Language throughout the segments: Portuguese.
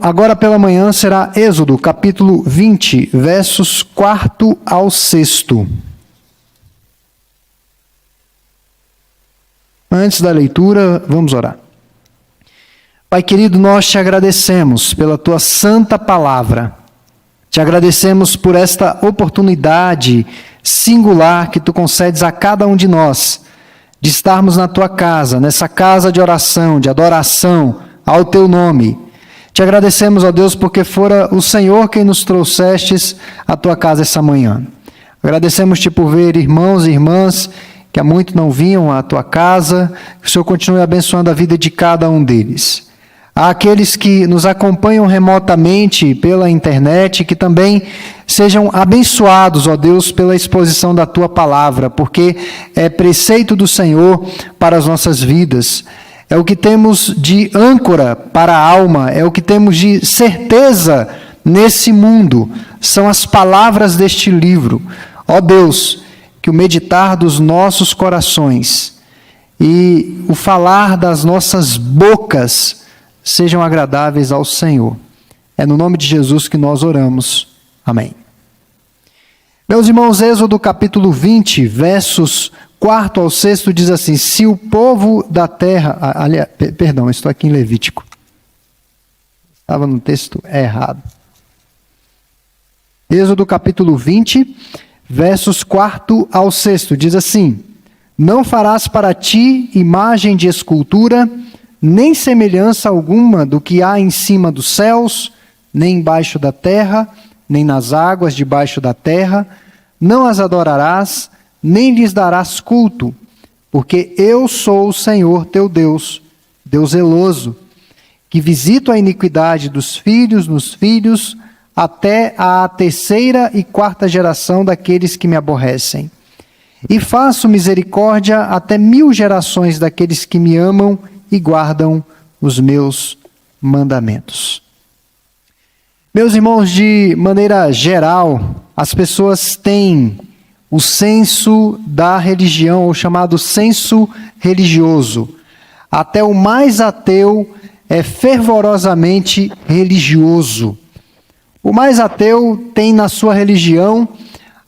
agora pela manhã será Êxodo, capítulo 20, versos 4 ao 6. Antes da leitura, vamos orar. Pai querido, nós te agradecemos pela tua santa palavra. Te agradecemos por esta oportunidade singular que tu concedes a cada um de nós, de estarmos na tua casa, nessa casa de oração, de adoração ao teu nome. Te agradecemos, ó Deus, porque fora o Senhor quem nos trouxestes à tua casa essa manhã. Agradecemos-te por ver irmãos e irmãs que há muito não vinham à tua casa, que o Senhor continue abençoando a vida de cada um deles. Há aqueles que nos acompanham remotamente pela internet, que também sejam abençoados, ó Deus, pela exposição da tua palavra, porque é preceito do Senhor para as nossas vidas. É o que temos de âncora para a alma, é o que temos de certeza nesse mundo. São as palavras deste livro. Ó Deus, que o meditar dos nossos corações e o falar das nossas bocas sejam agradáveis ao Senhor. É no nome de Jesus que nós oramos. Amém. Meus irmãos, Êxodo capítulo 20, versos 4 ao 6 diz assim: se o povo da terra... Perdão, estou aqui em Levítico. Estava no texto errado. Êxodo capítulo 20, versos 4 ao 6 diz assim: não farás para ti imagem de escultura, nem semelhança alguma do que há em cima dos céus, nem embaixo da terra, nem nas águas debaixo da terra. Não as adorarás, nem lhes darás culto, porque eu sou o Senhor teu Deus, Deus zeloso, que visito a iniquidade dos filhos nos filhos, até a terceira e quarta geração daqueles que me aborrecem. E faço misericórdia até 1000 gerações daqueles que me amam e guardam os meus mandamentos. Meus irmãos, de maneira geral, as pessoas têm o senso da religião, ou chamado senso religioso. Até o mais ateu é fervorosamente religioso. O mais ateu tem na sua religião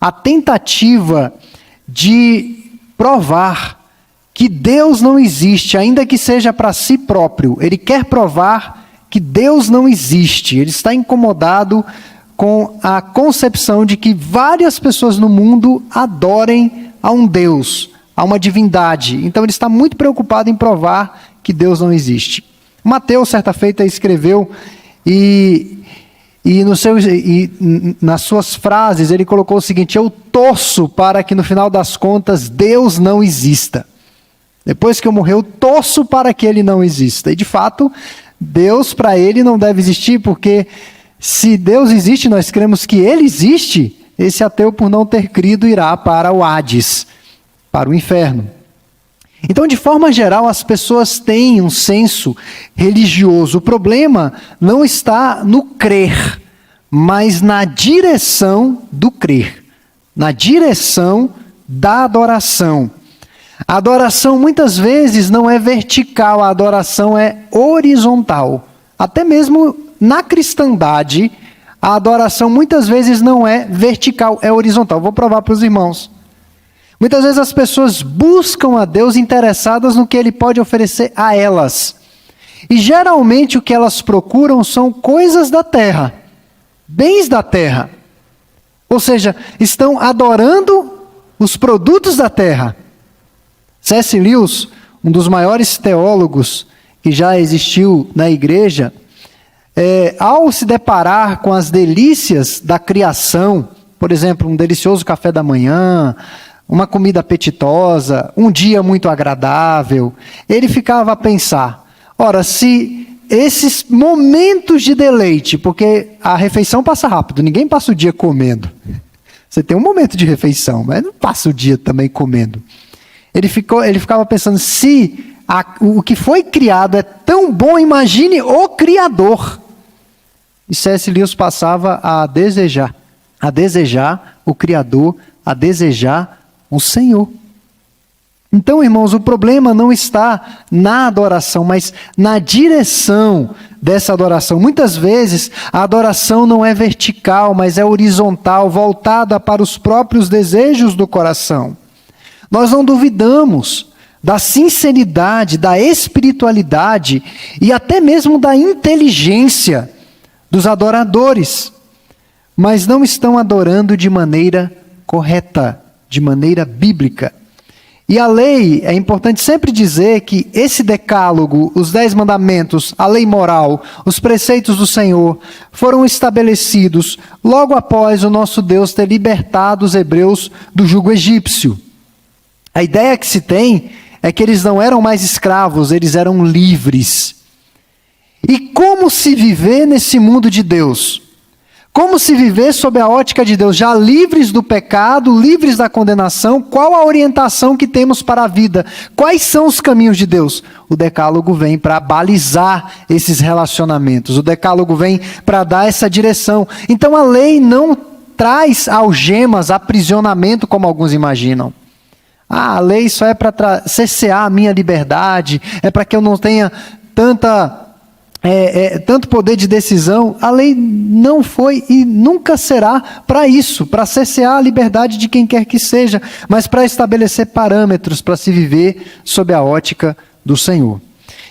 a tentativa de provar que Deus não existe, ainda que seja para si próprio. Ele quer provar que Deus não existe. Ele está incomodado com a concepção de que várias pessoas no mundo adorem a um Deus, a uma divindade. Então ele está muito preocupado em provar que Deus não existe. Mateus, certa feita, escreveu e nas suas frases ele colocou o seguinte: eu torço para que no final das contas Deus não exista. Depois que eu morrer, eu torço para que ele não exista. E de fato, Deus para ele não deve existir, porque se Deus existe, nós cremos que ele existe, esse ateu, por não ter crido, irá para o Hades, para o inferno. Então, de forma geral, as pessoas têm um senso religioso. O problema não está no crer, mas na direção do crer, na direção da adoração. A adoração muitas vezes não é vertical, a adoração é horizontal. Até mesmo na cristandade, a adoração muitas vezes não é vertical, é horizontal. Vou provar para os irmãos. Muitas vezes as pessoas buscam a Deus interessadas no que Ele pode oferecer a elas. E geralmente o que elas procuram são coisas da terra, bens da terra. Ou seja, estão adorando os produtos da terra. C.S. Lewis, um dos maiores teólogos que já existiu na igreja, ao se deparar com as delícias da criação, por exemplo, um delicioso café da manhã, uma comida apetitosa, um dia muito agradável, ele ficava a pensar, ora, se esses momentos de deleite, porque a refeição passa rápido, ninguém passa o dia comendo. Você tem um momento de refeição, mas não passa o dia também comendo. Ele ficava pensando, se o que foi criado é tão bom, imagine o Criador. E C.S. Lewis passava a desejar o Criador, a desejar o Senhor. Então, irmãos, o problema não está na adoração, mas na direção dessa adoração. Muitas vezes, a adoração não é vertical, mas é horizontal, voltada para os próprios desejos do coração. Nós não duvidamos da sinceridade, da espiritualidade e até mesmo da inteligência dos adoradores, mas não estão adorando de maneira correta, de maneira bíblica. E a lei, é importante sempre dizer que esse decálogo, os 10 mandamentos, a lei moral, os preceitos do Senhor, foram estabelecidos logo após o nosso Deus ter libertado os hebreus do jugo egípcio. A ideia que se tem é que eles não eram mais escravos, eles eram livres. E como se viver nesse mundo de Deus? Como se viver sob a ótica de Deus, já livres do pecado, livres da condenação? Qual a orientação que temos para a vida? Quais são os caminhos de Deus? O decálogo vem para balizar esses relacionamentos. O decálogo vem para dar essa direção. Então a lei não traz algemas, aprisionamento, como alguns imaginam. A lei só é para cercear a minha liberdade, é para que eu não tenha tanto poder de decisão. A lei não foi e nunca será para isso, para cercear a liberdade de quem quer que seja, mas para estabelecer parâmetros para se viver sob a ótica do Senhor.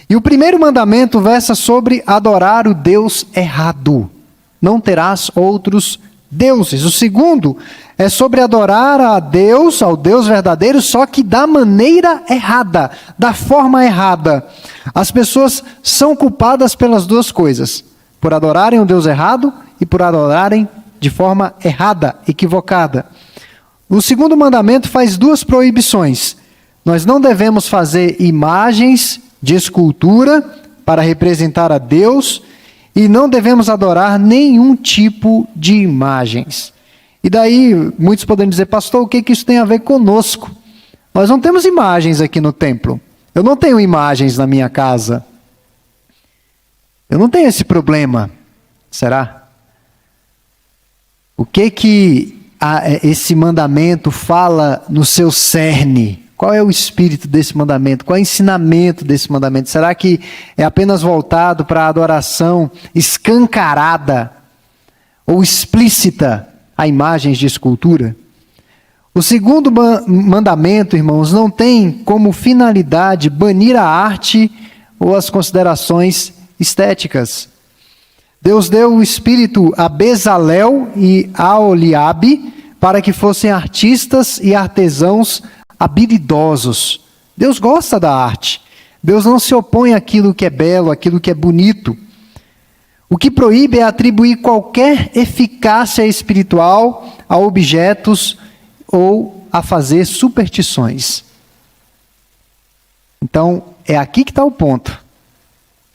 E o primeiro mandamento versa sobre adorar o Deus errado. Não terás outros deuses. O segundo é sobre adorar a Deus, ao Deus verdadeiro, só que da maneira errada, da forma errada. As pessoas são culpadas pelas duas coisas, por adorarem o Deus errado e por adorarem de forma errada, equivocada. O segundo mandamento faz 2 proibições. Nós não devemos fazer imagens de escultura para representar a Deus e não devemos adorar nenhum tipo de imagens. E daí, muitos podem dizer, pastor, o que isso tem a ver conosco? Nós não temos imagens aqui no templo. Eu não tenho imagens na minha casa. Eu não tenho esse problema. Será? O que esse mandamento fala no seu cerne? Qual é o espírito desse mandamento? Qual é o ensinamento desse mandamento? Será que é apenas voltado para a adoração escancarada ou explícita a imagens de escultura? O segundo mandamento, irmãos, não tem como finalidade banir a arte ou as considerações estéticas. Deus deu o espírito a Bezalel e a Oliabe para que fossem artistas e artesãos habilidosos. Deus gosta da arte. Deus não se opõe àquilo que é belo, àquilo que é bonito. O que proíbe é atribuir qualquer eficácia espiritual a objetos ou a fazer superstições. Então, é aqui que está o ponto.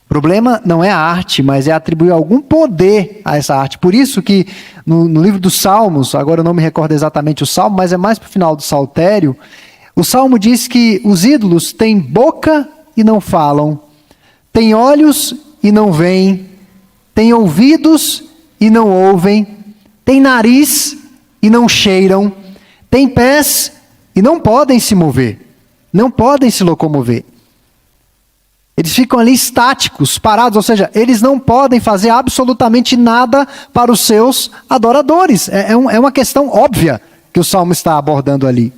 O problema não é a arte, mas é atribuir algum poder a essa arte. Por isso que no livro dos Salmos, agora eu não me recordo exatamente o Salmo, mas é mais para o final do Saltério, o Salmo diz que os ídolos têm boca e não falam, têm olhos e não veem, têm ouvidos e não ouvem, têm nariz e não cheiram, têm pés e não podem se mover, não podem se locomover. Eles ficam ali estáticos, parados, ou seja, eles não podem fazer absolutamente nada para os seus adoradores. É uma questão óbvia que o Salmo está abordando ali.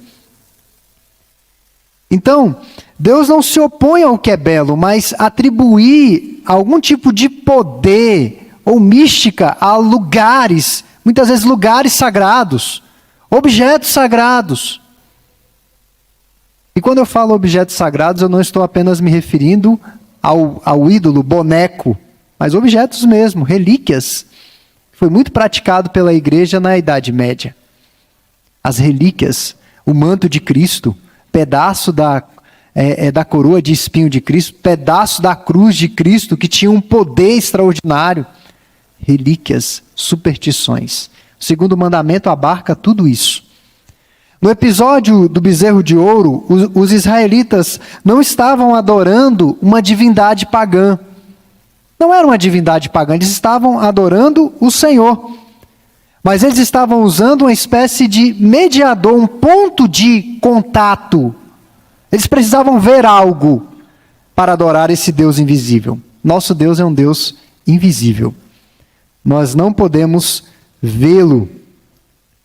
Então, Deus não se opõe ao que é belo, mas atribuir algum tipo de poder ou mística a lugares, muitas vezes lugares sagrados, objetos sagrados. E quando eu falo objetos sagrados, eu não estou apenas me referindo ao ídolo, boneco, mas objetos mesmo, relíquias. Foi muito praticado pela igreja na Idade Média. As relíquias, o manto de Cristo, pedaço da coroa de espinho de Cristo, pedaço da cruz de Cristo, que tinha um poder extraordinário. Relíquias, superstições. O segundo mandamento abarca tudo isso. No episódio do bezerro de ouro, os israelitas não estavam adorando uma divindade pagã. Não era uma divindade pagã, eles estavam adorando o Senhor. Mas eles estavam usando uma espécie de mediador, um ponto de contato Eles precisavam ver algo para adorar esse Deus invisível. Nosso Deus é um Deus invisível. Nós não podemos vê-lo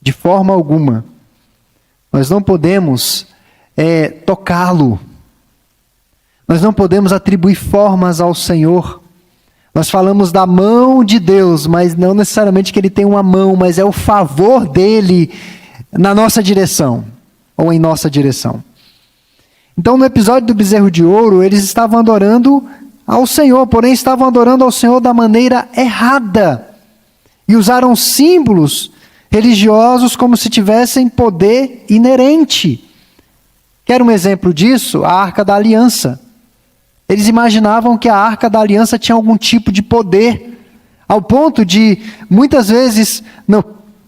de forma alguma. Nós não podemos tocá-lo. Nós não podemos atribuir formas ao Senhor. Nós falamos da mão de Deus, mas não necessariamente que Ele tem uma mão, mas é o favor dEle na nossa direção, ou em nossa direção. Então, no episódio do bezerro de ouro, eles estavam adorando ao Senhor, porém estavam adorando ao Senhor da maneira errada. E usaram símbolos religiosos como se tivessem poder inerente. Quer um exemplo disso? A Arca da Aliança. Eles imaginavam que a Arca da Aliança tinha algum tipo de poder, ao ponto de, muitas vezes,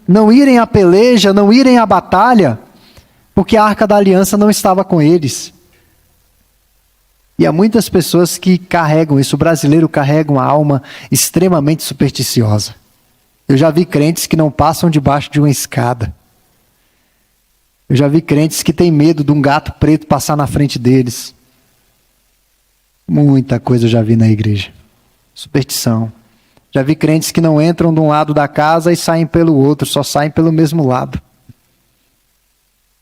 não irem à peleja, não irem à batalha, porque a Arca da Aliança não estava com eles. E há muitas pessoas que carregam isso. O brasileiro carrega uma alma extremamente supersticiosa. Eu já vi crentes que não passam debaixo de uma escada. Eu já vi crentes que têm medo de um gato preto passar na frente deles. Muita coisa eu já vi na igreja. Superstição. Já vi crentes que não entram de um lado da casa e saem pelo outro, só saem pelo mesmo lado.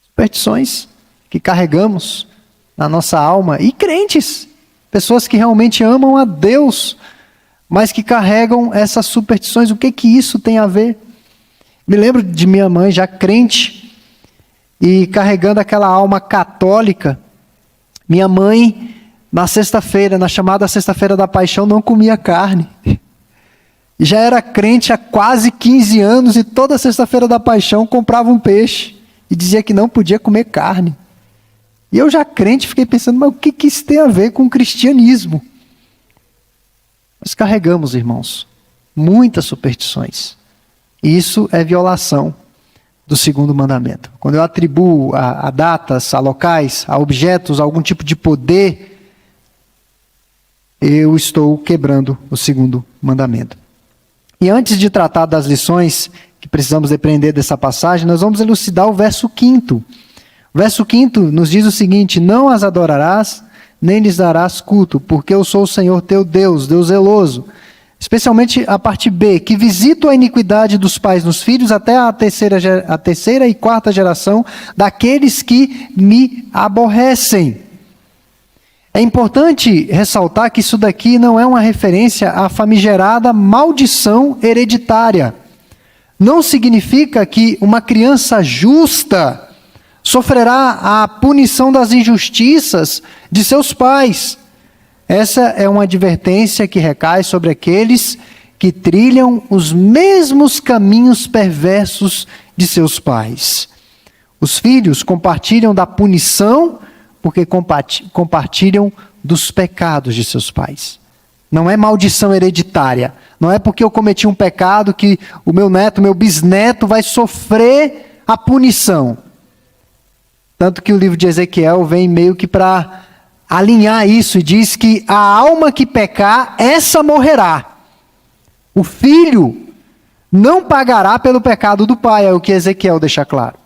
Superstições que carregamos na nossa alma. E crentes, pessoas que realmente amam a Deus, mas que carregam essas superstições. O que isso tem a ver? Me lembro de minha mãe, já crente, e carregando aquela alma católica. Minha mãe, na sexta-feira, na chamada Sexta-feira da Paixão, não comia carne. E já era crente há quase 15 anos, e toda Sexta-feira da Paixão comprava um peixe, e dizia que não podia comer carne. E eu já crente fiquei pensando, mas o que isso tem a ver com o cristianismo? Nós carregamos, irmãos, muitas superstições. E isso é violação do segundo mandamento. Quando eu atribuo a datas, a locais, a objetos, a algum tipo de poder, eu estou quebrando o segundo mandamento. E antes de tratar das lições que precisamos aprender dessa passagem, nós vamos elucidar o verso 5º. O verso 5º nos diz o seguinte: não as adorarás, nem lhes darás culto, porque eu sou o Senhor teu Deus, Deus zeloso. Especialmente a parte B, que visito a iniquidade dos pais nos filhos até a terceira e quarta geração daqueles que me aborrecem. É importante ressaltar que isso daqui não é uma referência à famigerada maldição hereditária. Não significa que uma criança justa sofrerá a punição das injustiças de seus pais. Essa é uma advertência que recai sobre aqueles que trilham os mesmos caminhos perversos de seus pais. Os filhos compartilham da punição porque compartilham dos pecados de seus pais. Não é maldição hereditária. Não é porque eu cometi um pecado que o meu neto, meu bisneto vai sofrer a punição. Tanto que o livro de Ezequiel vem meio que para alinhar isso e diz que a alma que pecar, essa morrerá. O filho não pagará pelo pecado do pai, é o que Ezequiel deixa claro.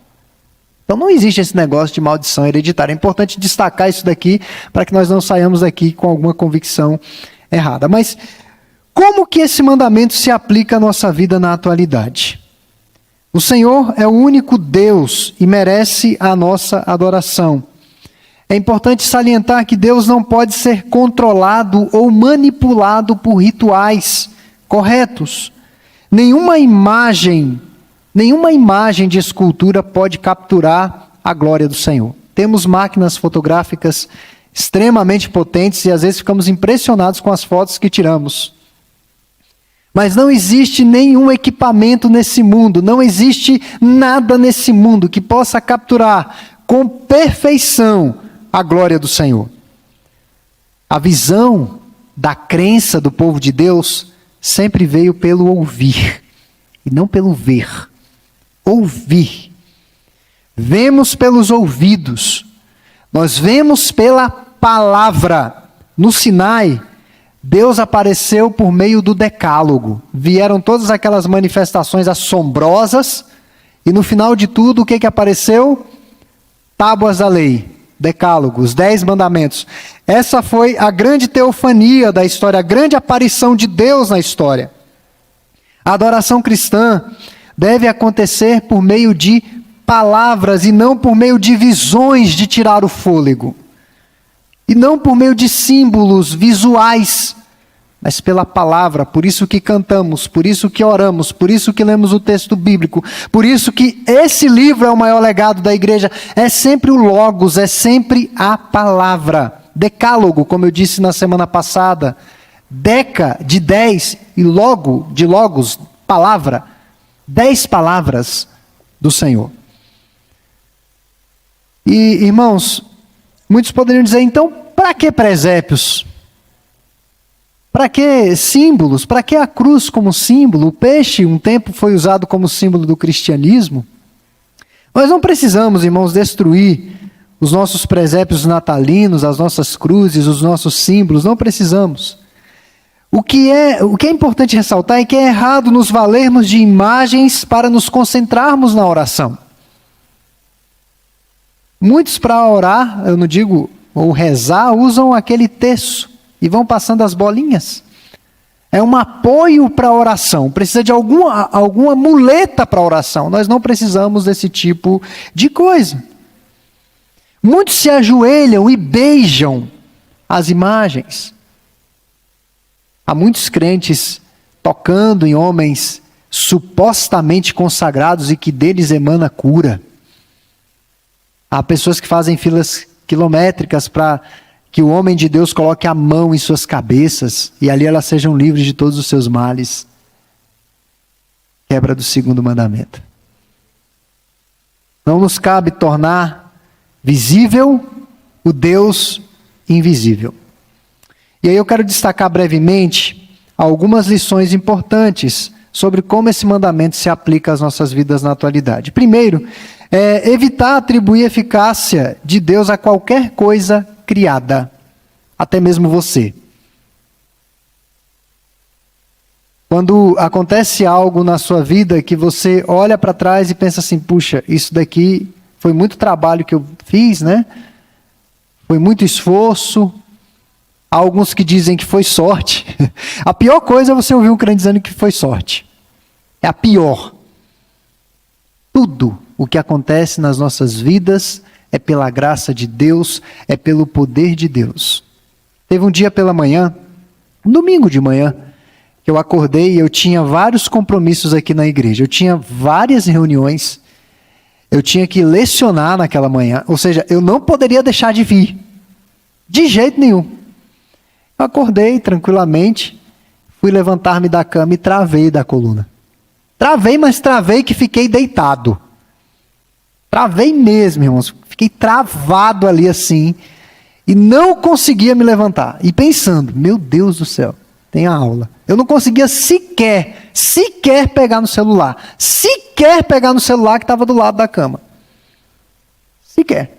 Então não existe esse negócio de maldição hereditária. É importante destacar isso daqui para que nós não saiamos daqui com alguma convicção errada. Mas como que esse mandamento se aplica à nossa vida na atualidade? O Senhor é o único Deus e merece a nossa adoração. É importante salientar que Deus não pode ser controlado ou manipulado por rituais corretos. Nenhuma imagem de escultura pode capturar a glória do Senhor. Temos máquinas fotográficas extremamente potentes e às vezes ficamos impressionados com as fotos que tiramos. Mas não existe nenhum equipamento nesse mundo, não existe nada nesse mundo que possa capturar com perfeição a glória do Senhor. A visão da crença do povo de Deus sempre veio pelo ouvir, e não pelo ver. Ouvir. Vemos pelos ouvidos, nós vemos pela palavra. No Sinai, Deus apareceu por meio do decálogo. Vieram todas aquelas manifestações assombrosas, e no final de tudo, o que apareceu? Tábuas da lei. Decálogo, os 10 mandamentos. Essa foi a grande teofania da história, a grande aparição de Deus na história. A adoração cristã deve acontecer por meio de palavras e não por meio de visões de tirar o fôlego. E não por meio de símbolos visuais, mas pela palavra. Por isso que cantamos, por isso que oramos, por isso que lemos o texto bíblico, por isso que esse livro é o maior legado da igreja. É sempre o Logos, é sempre a palavra. Decálogo, como eu disse na semana passada. Deca, de 10, e logo, de Logos, palavra. 10 palavras do Senhor. E, irmãos, muitos poderiam dizer, então, para que presépios? Para que símbolos? Para que a cruz como símbolo? O peixe, um tempo, foi usado como símbolo do cristianismo. Nós não precisamos, irmãos, destruir os nossos presépios natalinos, as nossas cruzes, os nossos símbolos. Não precisamos. O que é importante ressaltar é que é errado nos valermos de imagens para nos concentrarmos na oração. Muitos, para orar, eu não digo ou rezar, usam aquele terço e vão passando as bolinhas. É um apoio para a oração. Precisa de alguma muleta para a oração. Nós não precisamos desse tipo de coisa. Muitos se ajoelham e beijam as imagens. Há muitos crentes tocando em homens supostamente consagrados e que deles emana cura. Há pessoas que fazem filas quilométricas para que o homem de Deus coloque a mão em suas cabeças e ali elas sejam livres de todos os seus males. Quebra do 2º mandamento. Não nos cabe tornar visível o Deus invisível. E aí eu quero destacar brevemente algumas lições importantes sobre como esse mandamento se aplica às nossas vidas na atualidade. Primeiro, evitar atribuir eficácia de Deus a qualquer coisa criada, até mesmo você. Quando acontece algo na sua vida que você olha para trás e pensa assim, puxa, isso daqui foi muito trabalho que eu fiz, né? Foi muito esforço. Há alguns que dizem que foi sorte. A pior coisa é você ouvir um crente dizendo que foi sorte. É a pior. Tudo o que acontece nas nossas vidas é pela graça de Deus, é pelo poder de Deus. Teve um dia pela manhã, um domingo de manhã, que eu acordei e eu tinha vários compromissos aqui na igreja. Eu tinha várias reuniões, eu tinha que lecionar naquela manhã, ou seja, eu não poderia deixar de vir, de jeito nenhum. Eu acordei tranquilamente, fui levantar-me da cama e travei da coluna. Travei, mas travei que fiquei deitado. Travei mesmo, irmãos. Fiquei travado ali assim e não conseguia me levantar. E pensando, meu Deus do céu, tem a aula. Eu não conseguia sequer pegar no celular. Sequer pegar no celular que estava do lado da cama. Sequer.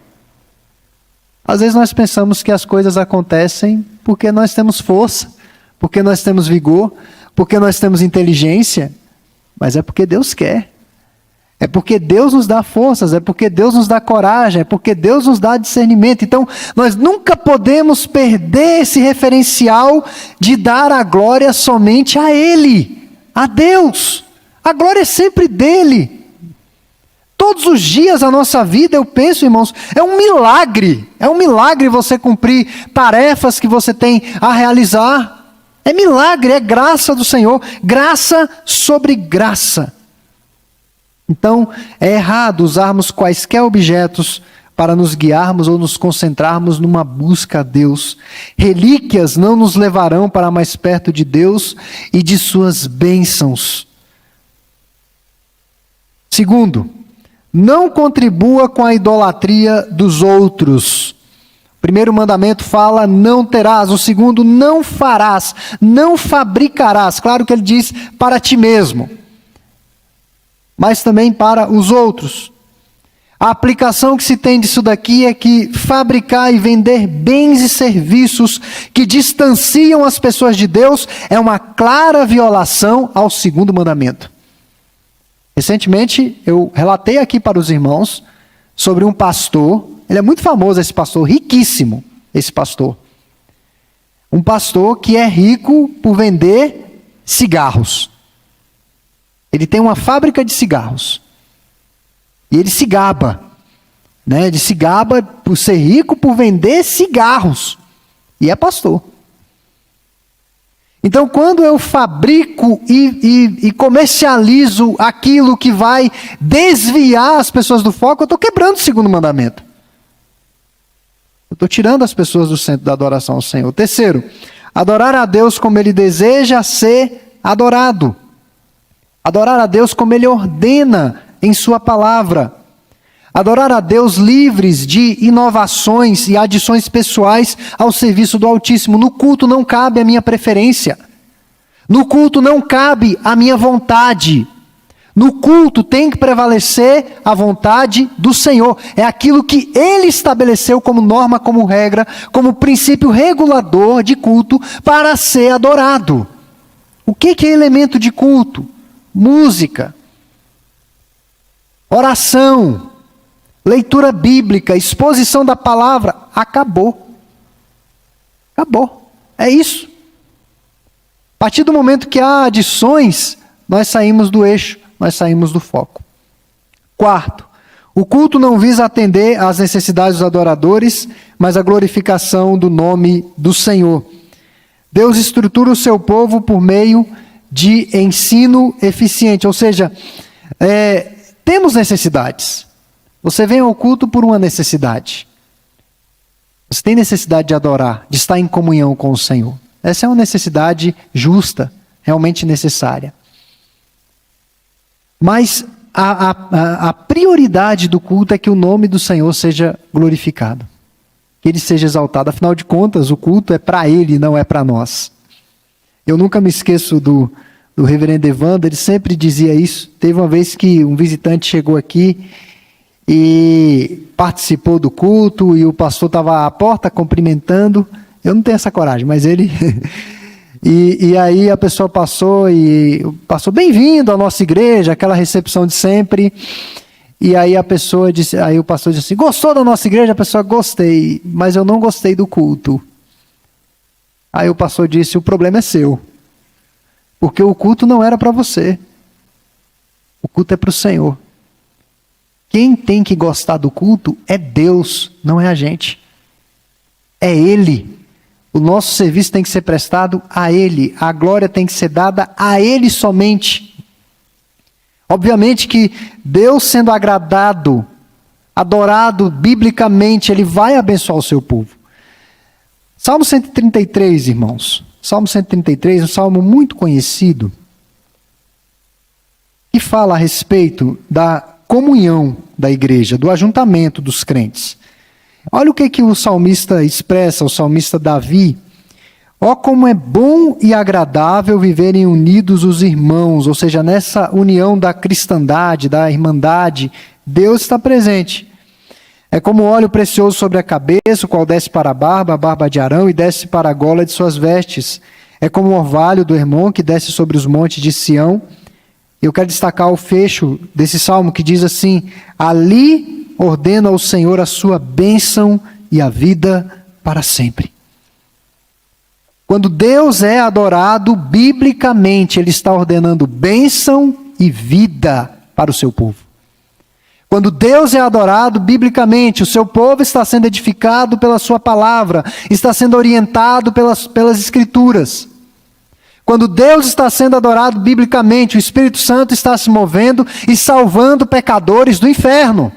Às vezes nós pensamos que as coisas acontecem porque nós temos força, porque nós temos vigor, porque nós temos inteligência, mas é porque Deus quer. É porque Deus nos dá forças, é porque Deus nos dá coragem, é porque Deus nos dá discernimento. Então, nós nunca podemos perder esse referencial de dar a glória somente a Ele, a Deus. A glória é sempre dEle. Todos os dias da nossa vida, eu penso, irmãos, é um milagre. É um milagre você cumprir tarefas que você tem a realizar. É milagre, é graça do Senhor. Graça sobre graça. Então, é errado usarmos quaisquer objetos para nos guiarmos ou nos concentrarmos numa busca a Deus. Relíquias não nos levarão para mais perto de Deus e de suas bênçãos. Segundo, não contribua com a idolatria dos outros. O primeiro mandamento fala, não terás. O segundo, não farás, não fabricarás. Claro que ele diz para ti mesmo, mas também para os outros. A aplicação que se tem disso daqui é que fabricar e vender bens e serviços que distanciam as pessoas de Deus é uma clara violação ao segundo mandamento. Recentemente, eu relatei aqui para os irmãos sobre um pastor Ele é muito famoso, esse pastor, riquíssimo, esse pastor. Um pastor que é rico por vender cigarros. Ele tem uma fábrica de cigarros. E ele se gaba, né? Ele se gaba por ser rico, por vender cigarros. E é pastor. Então, quando eu fabrico e comercializo aquilo que vai desviar as pessoas do foco, eu estou quebrando o segundo mandamento. Eu estou tirando as pessoas do centro da adoração ao Senhor. Terceiro, adorar a Deus como Ele deseja ser adorado. Adorar a Deus como Ele ordena em Sua palavra. Adorar a Deus livres de inovações e adições pessoais ao serviço do Altíssimo. No culto não cabe a minha preferência. No culto não cabe a minha vontade. No culto tem que prevalecer a vontade do Senhor. É aquilo que Ele estabeleceu como norma, como regra, como princípio regulador de culto para ser adorado. O que é elemento de culto? Música, oração, leitura bíblica, exposição da palavra. Acabou. Acabou. É isso. A partir do momento que há adições, nós saímos do eixo, nós saímos do foco. Quarto, o culto não visa atender às necessidades dos adoradores, mas a glorificação do nome do Senhor. Deus estrutura o seu povo por meio de ensino eficiente, ou seja, temos necessidades. Você vem ao culto por uma necessidade. Você tem necessidade de adorar, de estar em comunhão com o Senhor. Essa é uma necessidade justa, realmente necessária. Mas a prioridade do culto é que o nome do Senhor seja glorificado. Que Ele seja exaltado. Afinal de contas, o culto é para Ele, não é para nós. Eu nunca me esqueço do reverendo Evandro, ele sempre dizia isso. Teve uma vez que um visitante chegou aqui e participou do culto e o pastor estava à porta cumprimentando. Eu não tenho essa coragem, mas ele... e aí a pessoa passou bem-vindo à nossa igreja, aquela recepção de sempre. E aí aí o pastor disse assim, gostou da nossa igreja? A pessoa, gostei, mas eu não gostei do culto. Aí o pastor disse, o problema é seu. Porque o culto não era para você. O culto é para o Senhor. Quem tem que gostar do culto é Deus, não é a gente. É Ele. O nosso serviço tem que ser prestado a Ele. A glória tem que ser dada a Ele somente. Obviamente que Deus sendo agradado, adorado biblicamente, Ele vai abençoar o seu povo. Salmo 133, irmãos. Salmo 133, um salmo muito conhecido, que fala a respeito da comunhão da igreja, do ajuntamento dos crentes. Olha o que o salmista expressa, o salmista Davi. Ó, como é bom e agradável viverem unidos os irmãos, ou seja, nessa união da cristandade, da irmandade, Deus está presente. É como óleo precioso sobre a cabeça, o qual desce para a barba de Arão, e desce para a gola de suas vestes. É como o orvalho do Hermon, que desce sobre os montes de Sião. Eu quero destacar o fecho desse salmo, que diz assim, ali ordena ao Senhor a sua bênção e a vida para sempre. Quando Deus é adorado, biblicamente, Ele está ordenando bênção e vida para o seu povo. Quando Deus é adorado, biblicamente, o seu povo está sendo edificado pela sua palavra, está sendo orientado pelas Escrituras. Quando Deus está sendo adorado biblicamente, o Espírito Santo está se movendo e salvando pecadores do inferno.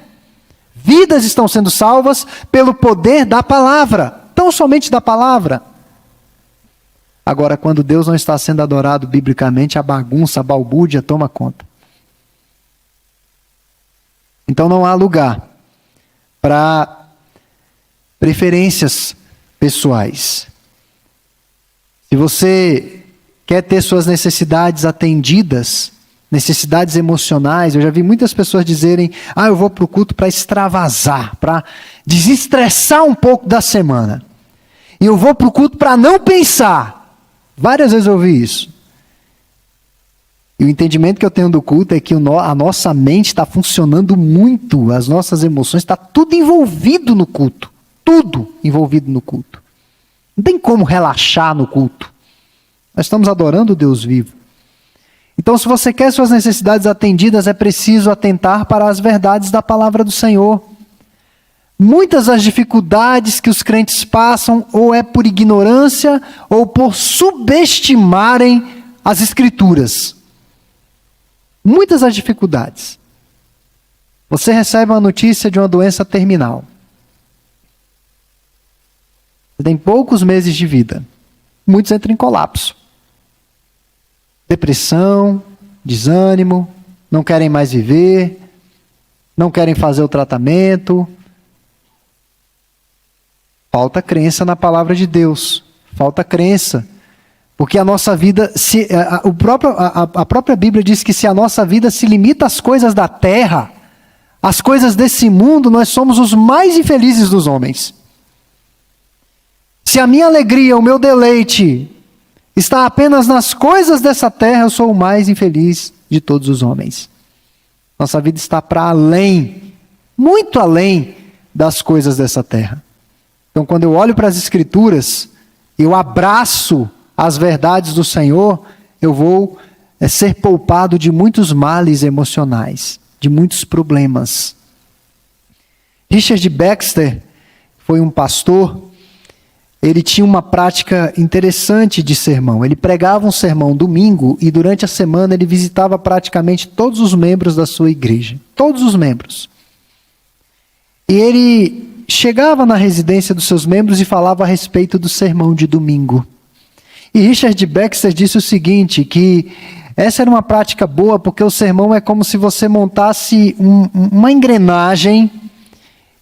Vidas estão sendo salvas pelo poder da palavra, tão somente da palavra. Agora, quando Deus não está sendo adorado biblicamente, a bagunça, a balbúrdia toma conta. Então não há lugar para preferências pessoais. Se você quer ter suas necessidades atendidas, necessidades emocionais, eu já vi muitas pessoas dizerem, eu vou para o culto para extravasar, para desestressar um pouco da semana. E eu vou para o culto para não pensar. Várias vezes eu ouvi isso. E o entendimento que eu tenho do culto é que a nossa mente está funcionando muito, as nossas emoções, está tudo envolvido no culto. Tudo envolvido no culto. Não tem como relaxar no culto. Nós estamos adorando o Deus vivo. Então, se você quer suas necessidades atendidas, é preciso atentar para as verdades da palavra do Senhor. Muitas das dificuldades que os crentes passam, ou é por ignorância, ou por subestimarem as Escrituras. Muitas das dificuldades. Você recebe uma notícia de uma doença terminal. Você tem poucos meses de vida. Muitos entram em colapso. Depressão, desânimo, não querem mais viver, não querem fazer o tratamento. Falta crença na palavra de Deus. Falta crença. Porque a nossa vida, a própria Bíblia diz que se a nossa vida se limita às coisas da terra, às coisas desse mundo, nós somos os mais infelizes dos homens. Se a minha alegria, o meu deleite está apenas nas coisas dessa terra, eu sou o mais infeliz de todos os homens. Nossa vida está para além, muito além das coisas dessa terra. Então, quando eu olho para as Escrituras, eu abraço as verdades do Senhor, eu vou ser poupado de muitos males emocionais, de muitos problemas. Richard Baxter foi um pastor. Ele tinha uma prática interessante de sermão. Ele pregava um sermão domingo e durante a semana ele visitava praticamente todos os membros da sua igreja. Todos os membros. E ele chegava na residência dos seus membros e falava a respeito do sermão de domingo. E Richard Baxter disse o seguinte, que essa era uma prática boa porque o sermão é como se você montasse uma engrenagem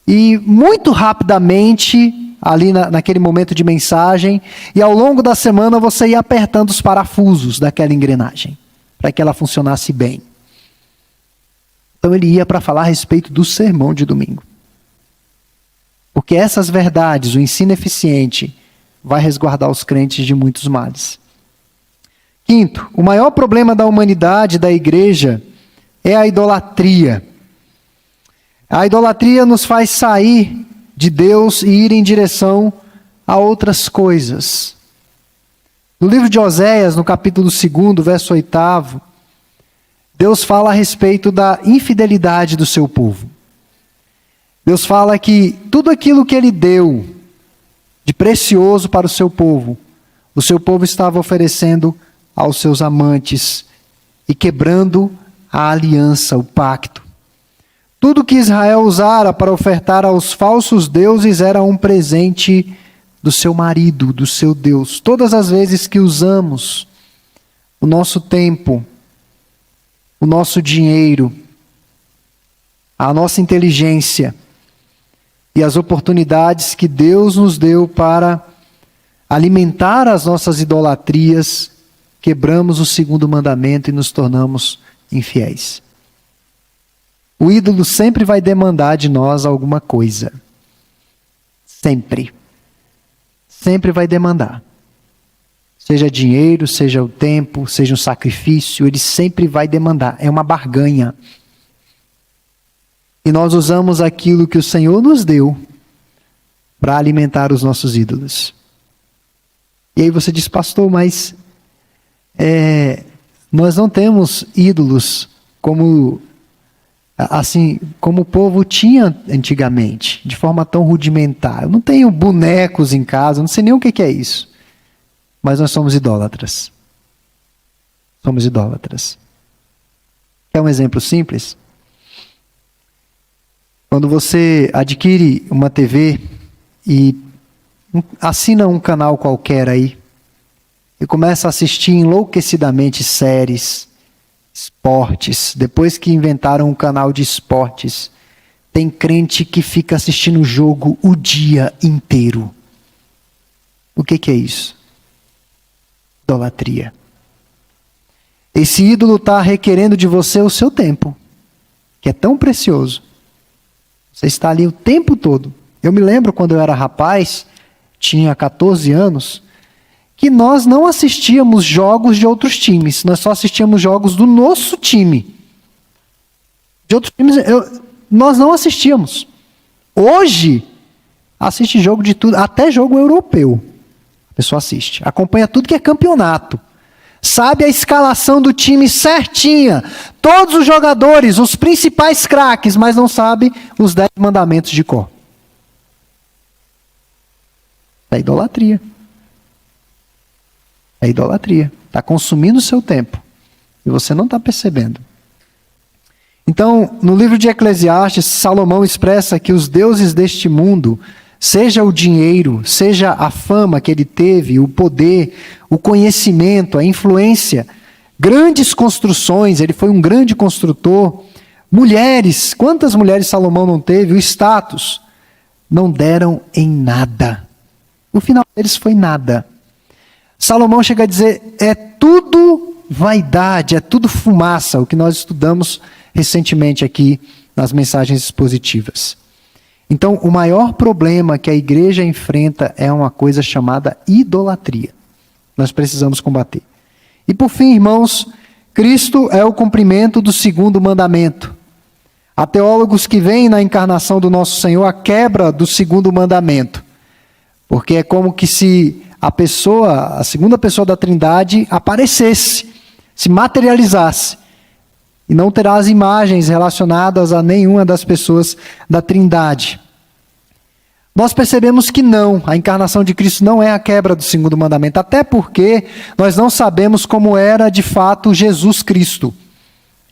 e muito rapidamente, ali naquele momento de mensagem, e ao longo da semana você ia apertando os parafusos daquela engrenagem, para que ela funcionasse bem. Então ele ia para falar a respeito do sermão de domingo. Porque essas verdades, o ensino eficiente, vai resguardar os crentes de muitos males. Quinto, o maior problema da humanidade, da igreja, é a idolatria. A idolatria nos faz sair de Deus e ir em direção a outras coisas. No livro de Oséias, no capítulo 2, verso 8, Deus fala a respeito da infidelidade do seu povo. Deus fala que tudo aquilo que Ele deu de precioso para o seu povo estava oferecendo aos seus amantes e quebrando a aliança, o pacto. Tudo que Israel usara para ofertar aos falsos deuses era um presente do seu marido, do seu Deus. Todas as vezes que usamos o nosso tempo, o nosso dinheiro, a nossa inteligência e as oportunidades que Deus nos deu para alimentar as nossas idolatrias, quebramos o segundo mandamento e nos tornamos infiéis. O ídolo sempre vai demandar de nós alguma coisa. Sempre. Sempre vai demandar. Seja dinheiro, seja o tempo, seja um sacrifício, ele sempre vai demandar. É uma barganha. E nós usamos aquilo que o Senhor nos deu para alimentar os nossos ídolos. E aí você diz, pastor, mas nós não temos ídolos como o povo tinha antigamente, de forma tão rudimentar. Eu não tenho bonecos em casa, não sei nem o que é isso. Mas nós somos idólatras. Somos idólatras. Quer um exemplo simples? Quando você adquire uma TV e assina um canal qualquer aí, e começa a assistir enlouquecidamente séries, esportes, depois que inventaram um canal de esportes, tem crente que fica assistindo o jogo o dia inteiro. O que é isso? Idolatria. Esse ídolo está requerendo de você o seu tempo, que é tão precioso. Você está ali o tempo todo. Eu me lembro quando eu era rapaz, tinha 14 anos, que nós não assistíamos jogos de outros times, nós só assistíamos jogos do nosso time. De outros times, nós não assistíamos. Hoje, assiste jogo de tudo, até jogo europeu. A pessoa assiste, acompanha tudo que é campeonato. Sabe a escalação do time certinha, todos os jogadores, os principais craques, mas não sabe os 10 mandamentos de cor. É idolatria. É idolatria. Está consumindo o seu tempo. E você não está percebendo. Então, no livro de Eclesiastes, Salomão expressa que os deuses deste mundo, seja o dinheiro, seja a fama que ele teve, o poder, o conhecimento, a influência, grandes construções, ele foi um grande construtor, mulheres, quantas mulheres Salomão não teve, o status, não deram em nada. O final deles foi nada. Salomão chega a dizer, é tudo vaidade, é tudo fumaça, o que nós estudamos recentemente aqui nas mensagens expositivas. Então, o maior problema que a igreja enfrenta é uma coisa chamada idolatria. Nós precisamos combater. E por fim, irmãos, Cristo é o cumprimento do segundo mandamento. Há teólogos que veem na encarnação do nosso Senhor a quebra do segundo mandamento. Porque é como que se a segunda pessoa da Trindade aparecesse, se materializasse. E não terá as imagens relacionadas a nenhuma das pessoas da Trindade. Nós percebemos que não, a encarnação de Cristo não é a quebra do segundo mandamento, até porque nós não sabemos como era de fato Jesus Cristo.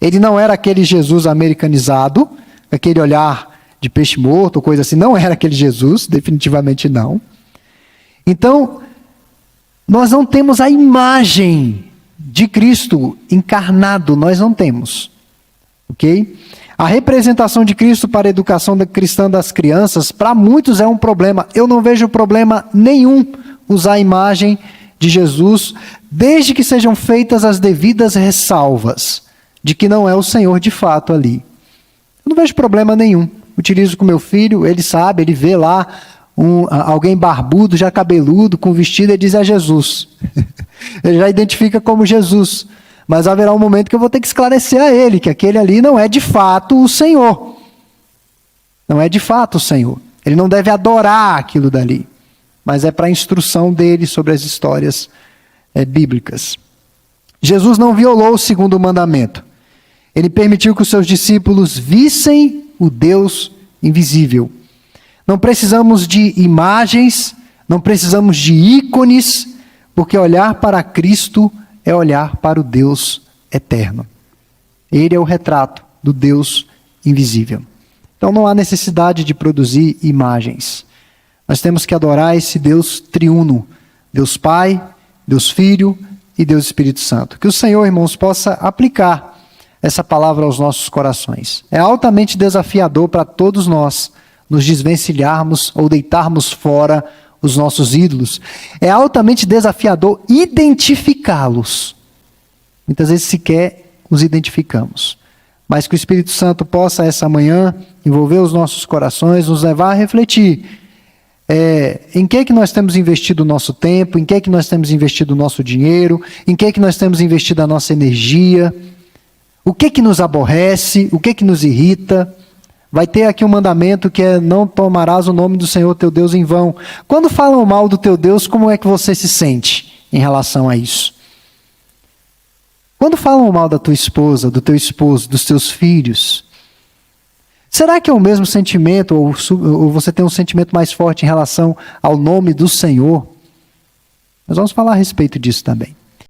Ele não era aquele Jesus americanizado, aquele olhar de peixe morto, coisa assim, não era aquele Jesus, definitivamente não. Então, nós não temos a imagem de Cristo encarnado, nós não temos. Ok? A representação de Cristo para a educação cristã das crianças, para muitos é um problema. Eu não vejo problema nenhum usar a imagem de Jesus, desde que sejam feitas as devidas ressalvas de que não é o Senhor de fato ali. Eu não vejo problema nenhum. Utilizo com meu filho, ele sabe, ele vê lá alguém barbudo, já cabeludo, com vestido, ele diz é Jesus. Ele já identifica como Jesus. Mas haverá um momento que eu vou ter que esclarecer a ele que aquele ali não é de fato o Senhor. Não é de fato o Senhor. Ele não deve adorar aquilo dali. Mas é para a instrução dele sobre as histórias bíblicas. Jesus não violou o segundo mandamento. Ele permitiu que os seus discípulos vissem o Deus invisível. Não precisamos de imagens, não precisamos de ícones, porque olhar para Cristo é olhar para o Deus eterno. Ele é o retrato do Deus invisível. Então não há necessidade de produzir imagens. Nós temos que adorar esse Deus triuno, Deus Pai, Deus Filho e Deus Espírito Santo. Que o Senhor, irmãos, possa aplicar essa palavra aos nossos corações. É altamente desafiador para todos nós nos desvencilharmos ou deitarmos fora os nossos ídolos. É altamente desafiador identificá-los. Muitas vezes sequer os identificamos. Mas que o Espírito Santo possa essa manhã envolver os nossos corações, nos levar a refletir em que nós temos investido o nosso tempo, em que nós temos investido o nosso dinheiro, em que nós temos investido a nossa energia, o que nos aborrece, o que nos irrita. Vai ter aqui um mandamento que é: não tomarás o nome do Senhor teu Deus em vão. Quando falam mal do teu Deus, como é que você se sente em relação a isso? Quando falam mal da tua esposa, do teu esposo, dos teus filhos, será que é o mesmo sentimento, ou você tem um sentimento mais forte em relação ao nome do Senhor? Nós vamos falar a respeito disso também.